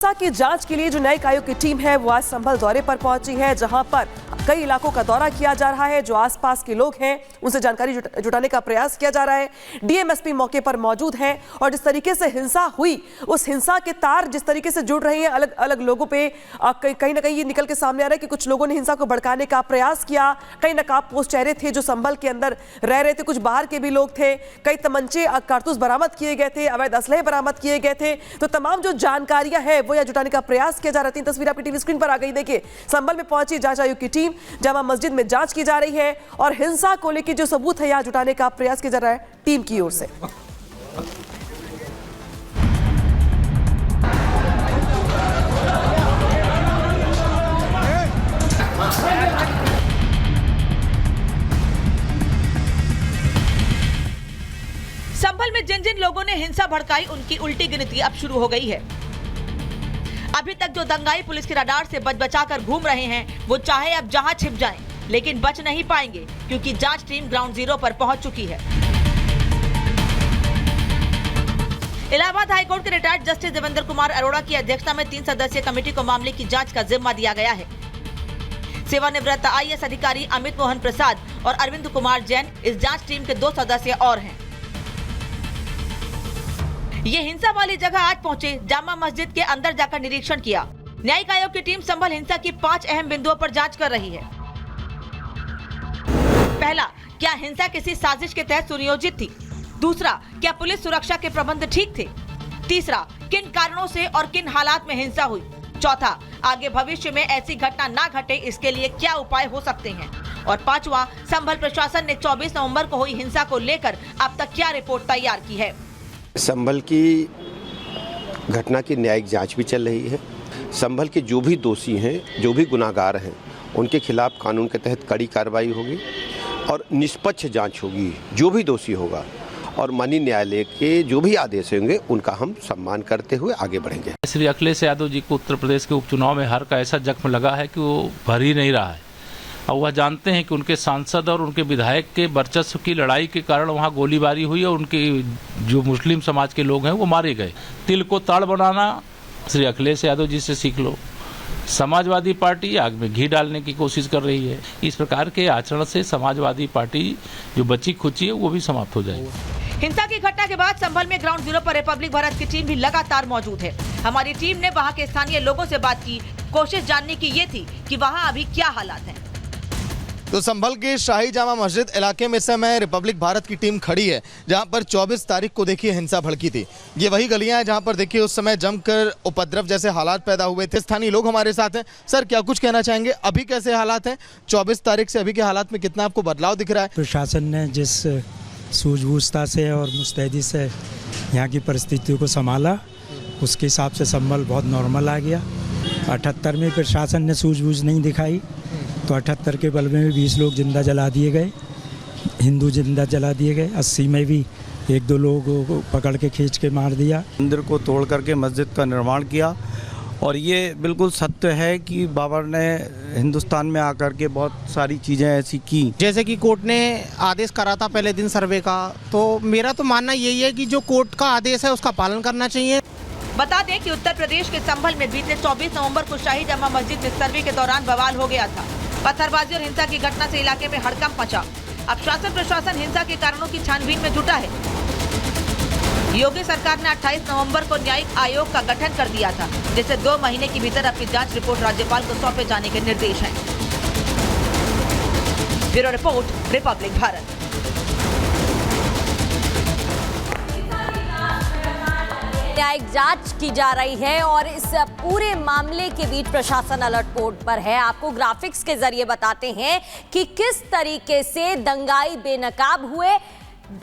हिंसा की जांच के लिए जो न्यायिक आयोग की टीम है वो आज संभल दौरे पर पहुंची है, जहां पर कई इलाकों का दौरा किया जा रहा है। जो आसपास के लोग हैं उनसे जानकारी जुटाने का प्रयास किया जा रहा है। डीएमएसपी मौके पर मौजूद हैं और जिस तरीके से हिंसा हुई, उस हिंसा के तार जिस तरीके से जुड़ रही है अलग अलग लोगों पे, कहीं ना कहीं ये निकल के सामने आ रहा है कि कुछ लोगों ने हिंसा को भड़काने का प्रयास किया। कई नकाबपोश चेहरे थे जो संभल के अंदर रह रहे थे, कुछ बाहर के भी लोग थे। कई तमंचे कारतूस बरामद किए गए थे, अवैध असलहे बरामद किए गए थे। तो तमाम जो जानकारियां हैं वो यह जुटाने का प्रयास किया जा रहा है। 3 तस्वीर आपकी टीवी स्क्रीन पर आ गई। देखिए, संभल में पहुंची जांच आयोग की टीम, जामा मस्जिद में जांच की जा रही है और हिंसा को लेकर जो सबूत है यहां जुटाने का प्रयास किया जा रहा है टीम की ओर से। संभल में जिन जिन लोगों ने हिंसा भड़काई उनकी उल्टी गिनती अब शुरू हो गई है। अभी तक जो दंगाई पुलिस के रडार से बच-बचाकर घूम रहे हैं वो चाहे अब जहां छिप जाएं, लेकिन बच नहीं पाएंगे क्योंकि जांच टीम ग्राउंड जीरो पर पहुंच चुकी है। इलाहाबाद हाईकोर्ट के रिटायर्ड जस्टिस देवेंद्र कुमार अरोड़ा की अध्यक्षता में 3 सदस्यीय कमेटी को मामले की जांच का जिम्मा दिया गया है। सेवानिवृत्त आईएएस अधिकारी अमित मोहन प्रसाद और अरविंद कुमार जैन इस जांच टीम के 2 सदस्य और हैं। ये हिंसा वाली जगह आज पहुंचे, जामा मस्जिद के अंदर जाकर निरीक्षण किया। न्यायिक आयोग की टीम संभल हिंसा की 5 अहम बिंदुओं पर जांच कर रही है। पहला, क्या हिंसा किसी साजिश के तहत सुनियोजित थी? दूसरा, क्या पुलिस सुरक्षा के प्रबंध ठीक थे? तीसरा, किन कारणों से और किन हालात में हिंसा हुई? चौथा, आगे भविष्य में ऐसी घटना ना घटे इसके लिए क्या उपाय हो सकते हैं? और पांचवा, संभल प्रशासन ने 24 नवंबर को हुई हिंसा को लेकर अब तक क्या रिपोर्ट तैयार की है? संभल की घटना की न्यायिक जांच भी चल रही है। संभल के जो भी दोषी हैं, जो भी गुनाहगार हैं, उनके खिलाफ कानून के तहत कड़ी कार्रवाई होगी और निष्पक्ष जांच होगी। जो भी दोषी होगा और माननीय न्यायालय के जो भी आदेश होंगे उनका हम सम्मान करते हुए आगे बढ़ेंगे। श्री अखिलेश यादव जी को उत्तर प्रदेश के उपचुनाव में हार का ऐसा जख्म लगा है कि वो भर ही नहीं रहा है और वह जानते हैं कि उनके सांसद और उनके विधायक के वर्चस्व की लड़ाई के कारण वहाँ गोलीबारी हुई और उनके जो मुस्लिम समाज के लोग हैं वो मारे गए। तिल को ताड़ बनाना श्री अखिलेश यादव जी से सीख लो। समाजवादी पार्टी आग में घी डालने की कोशिश कर रही है। इस प्रकार के आचरण से समाजवादी पार्टी जो बची खुची है वो भी समाप्त हो जाएगी। हिंसा की घटना के बाद संभल में ग्राउंड जीरो पर रिपब्लिक भारत की टीम भी लगातार मौजूद है। हमारी टीम ने वहां के स्थानीय लोगों से बात की। कोशिश जानने की ये थी कि वहां अभी क्या हालात हैं। तो संभल के शाही जामा मस्जिद इलाके में इस समय रिपब्लिक भारत की टीम खड़ी है, जहां पर 24 तारीख को देखिए हिंसा भड़की थी। ये वही गलियां हैं जहां पर देखिए उस समय जमकर उपद्रव जैसे हालात पैदा हुए थे। स्थानीय लोग हमारे साथ हैं। सर, क्या कुछ कहना चाहेंगे? अभी कैसे हालात हैं? 24 तारीख से अभी के हालात में कितना आपको बदलाव दिख रहा है? प्रशासन ने जिस सूझबूझता से और मुस्तैदी से यहाँ की परिस्थितियों को संभाला, उसके हिसाब से संभल बहुत नॉर्मल आ गया। 78 में प्रशासन ने सूझबूझ नहीं दिखाई तो 78 के बलबे में 20 लोग जिंदा जला दिए गए, हिंदू जिंदा जला दिए गए। 80 में भी 1-2 लोगों को पकड़ के खींच के मार दिया। मंदिर को तोड़ करके मस्जिद का निर्माण किया और ये बिल्कुल सत्य है कि बाबर ने हिंदुस्तान में आकर के बहुत सारी चीज़ें ऐसी की। जैसे कि कोर्ट ने आदेश करा था पहले दिन सर्वे का, तो मेरा तो मानना यही है कि जो कोर्ट का आदेश है उसका पालन करना चाहिए। बता दें कि उत्तर प्रदेश के संभल में बीते 24 नवंबर को शाही जामा मस्जिद में सर्वे के दौरान बवाल हो गया था। पत्थरबाजी और हिंसा की घटना से इलाके में हड़कंप मचा। अब शासन प्रशासन हिंसा के कारणों की छानबीन में जुटा है। योगी सरकार ने 28 नवंबर को न्यायिक आयोग का गठन कर दिया था, जिसे 2 महीने के भीतर अपनी जांच रिपोर्ट राज्यपाल को सौंपे जाने के निर्देश हैं। Bureau report, Republic Bharat. न्यायिक जांच की जा रही है और इस पूरे मामले के बीच प्रशासन अलर्ट मोड पर है। आपको ग्राफिक्स के जरिए बताते हैं कि किस तरीके से दंगाई बेनकाब हुए।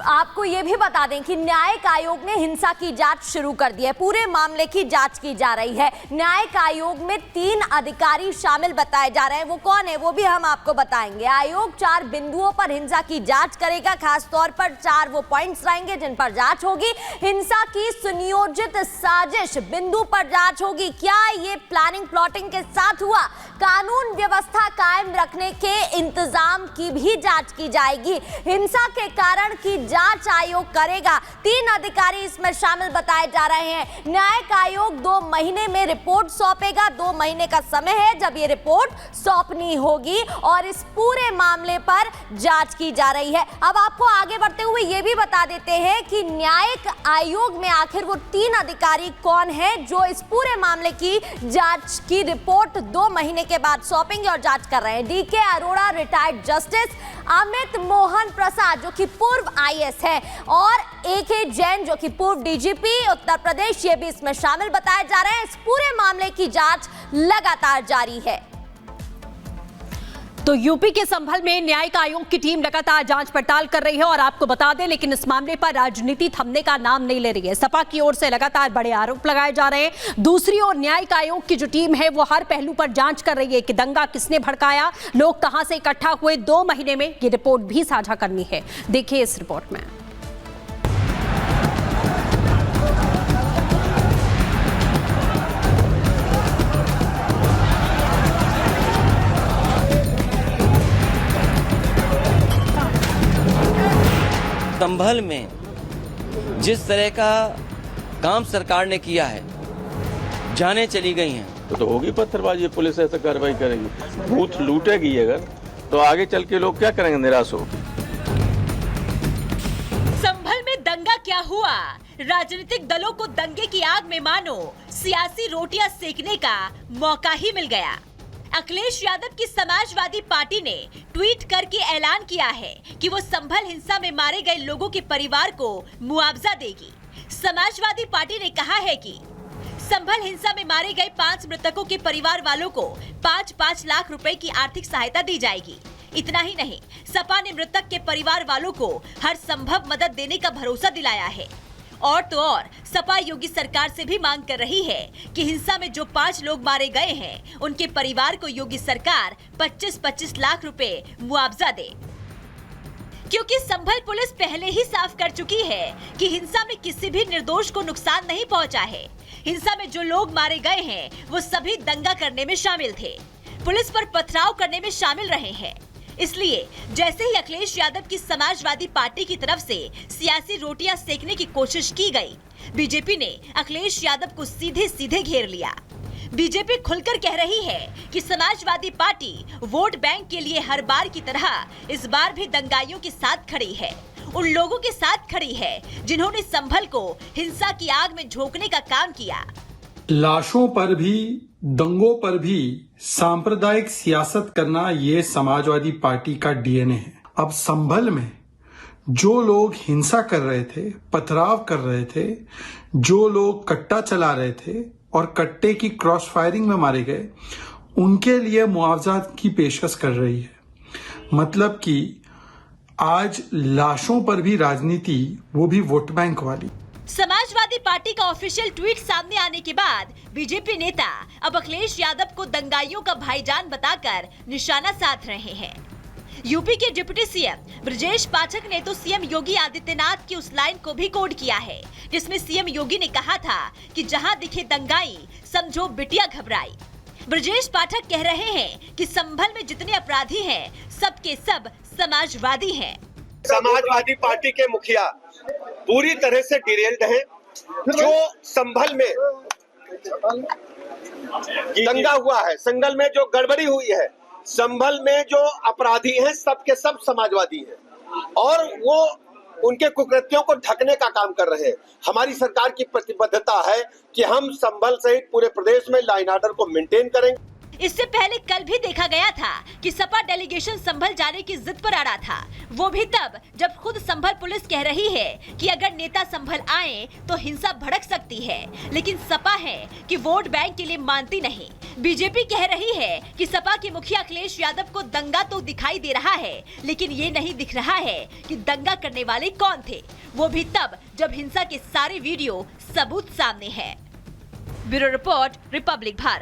आपको ये भी बता दें कि न्यायिक आयोग ने हिंसा की जांच शुरू कर दी है। पूरे मामले की जांच की जा रही है। न्यायिक आयोग में 3 अधिकारी शामिल बताए जा रहे हैं। वो कौन है वो भी हम आपको बताएंगे। आयोग 4 बिंदुओं पर हिंसा की जांच करेगा। खास तौर पर 4 वो पॉइंट्स रहेंगे जिन पर जांच होगी। हिंसा की सुनियोजित साजिश बिंदु पर जांच होगी। क्या ये प्लानिंग प्लॉटिंग के साथ हुआ? कानून व्यवस्था कायम रखने के इंतजाम की भी जांच की जाएगी। हिंसा के कारण की जांच आयोग करेगा। 3 अधिकारी इसमें शामिल बताए जा रहे हैं। न्यायिक आयोग 2 महीने में रिपोर्ट सौंपेगा। 2 महीने का समय है जब ये रिपोर्ट सौंपनी होगी और इस पूरे मामले पर जांच की जा रही है। अब आपको आगे बढ़ते हुए ये भी बता देते हैं कि न्यायिक आयोग में आखिर वो 3 अधिकारी कौन हैं जो इस पूरे मामले की जांच की रिपोर्ट 2 महीने के बाद सौंपेंगे और जांच कर रहे हैं। डीके अरोड़ा रिटायर्ड जस्टिस, अमित मोहन प्रसाद जो कि पूर्व आईएएस है और एके जैन जो कि पूर्व डीजीपी उत्तर प्रदेश, ये भी इसमें शामिल बताए जा रहे हैं। इस पूरे मामले की जांच लगातार जारी है। तो यूपी के संभल में न्यायिक आयोग की टीम लगातार जांच पड़ताल कर रही है और आपको बता दें, लेकिन इस मामले पर राजनीति थमने का नाम नहीं ले रही है। सपा की ओर से लगातार बड़े आरोप लगाए जा रहे हैं। दूसरी ओर न्यायिक आयोग की जो टीम है वो हर पहलू पर जांच कर रही है कि दंगा किसने भड़काया, लोग कहां से इकट्ठा हुए। 2 महीने में ये रिपोर्ट भी साझा करनी है। देखिए इस रिपोर्ट में। संभल में जिस तरह का काम सरकार ने किया है, जाने चली गई हैं। तो होगी पत्थरबाजी, पुलिस ऐसा कार्रवाई करेगी। बूथ लूटेगी अगर तो आगे चल के लोग क्या करेंगे, निराश हो। संभल में दंगा क्या हुआ? राजनीतिक दलों को दंगे की आग में मानो सियासी रोटियां सेकने का मौका ही मिल गया। अखिलेश यादव की समाजवादी पार्टी ने ट्वीट करके ऐलान किया है कि वो संभल हिंसा में मारे गए लोगों के परिवार को मुआवजा देगी। समाजवादी पार्टी ने कहा है कि संभल हिंसा में मारे गए 5 मृतकों के परिवार वालों को 5-5 लाख रुपए की आर्थिक सहायता दी जाएगी। इतना ही नहीं, सपा ने मृतक के परिवार वालों को हर संभव मदद देने का भरोसा दिलाया है। और तो और सपा योगी सरकार से भी मांग कर रही है कि हिंसा में जो 5 लोग मारे गए हैं उनके परिवार को योगी सरकार 25-25 लाख रुपए मुआवजा दे। क्योंकि संभल पुलिस पहले ही साफ कर चुकी है कि हिंसा में किसी भी निर्दोष को नुकसान नहीं पहुंचा है। हिंसा में जो लोग मारे गए हैं वो सभी दंगा करने में शामिल थे, पुलिस पर पथराव करने में शामिल रहे हैं। इसलिए जैसे ही अखिलेश यादव की समाजवादी पार्टी की तरफ से सियासी रोटियां सेकने की कोशिश की गई, बीजेपी ने अखिलेश यादव को सीधे सीधे घेर लिया। बीजेपी खुलकर कह रही है कि समाजवादी पार्टी वोट बैंक के लिए हर बार की तरह इस बार भी दंगाइयों के साथ खड़ी है, उन लोगों के साथ खड़ी है जिन्होंने संभल को हिंसा की आग में झोंकने का काम किया। लाशों पर भी, दंगों पर भी सांप्रदायिक सियासत करना ये समाजवादी पार्टी का डीएनए है। अब संभल में जो लोग हिंसा कर रहे थे, पथराव कर रहे थे, जो लोग कट्टा चला रहे थे और कट्टे की क्रॉस फायरिंग में मारे गए, उनके लिए मुआवजा की पेशकश कर रही है। मतलब कि आज लाशों पर भी राजनीति, वो भी वोट बैंक वाली। समाजवादी पार्टी का ऑफिशियल ट्वीट सामने आने के बाद बीजेपी नेता अब अखिलेश यादव को दंगाइयों का भाईजान बताकर निशाना साध रहे हैं। यूपी के डिप्टी सीएम ब्रजेश पाठक ने तो सीएम योगी आदित्यनाथ की उस लाइन को भी कोड किया है जिसमें सीएम योगी ने कहा था कि जहां दिखे दंगाई समझो बिटिया घबराई। ब्रजेश पाठक कह रहे हैं कि संभल में जितने अपराधी हैं सबके सब समाजवादी हैं। समाजवादी पार्टी के मुखिया पूरी तरह से डिरेल्ड हैं। जो संभल में दंगा हुआ है, संभल में जो गड़बड़ी हुई है, संभल में जो अपराधी हैं सबके सब समाजवादी हैं और वो उनके कुकृत्यों को ढकने का काम कर रहे हैं। हमारी सरकार की प्रतिबद्धता है कि हम संभल सहित पूरे प्रदेश में लाइन ऑर्डर को मेंटेन करेंगे। इससे पहले कल भी देखा गया था कि सपा डेलीगेशन संभल जाने की जिद पर अड़ा था, वो भी तब जब खुद संभल पुलिस कह रही है कि अगर नेता संभल आए तो हिंसा भड़क सकती है, लेकिन सपा है कि वोट बैंक के लिए मानती नहीं। बीजेपी कह रही है कि सपा के मुखिया अखिलेश यादव को दंगा तो दिखाई दे रहा है, लेकिन ये नहीं दिख रहा है कि दंगा करने वाले कौन थे, वो भी तब जब हिंसा के सारे वीडियो सबूत सामने है। Bureau report, Republic Bharat.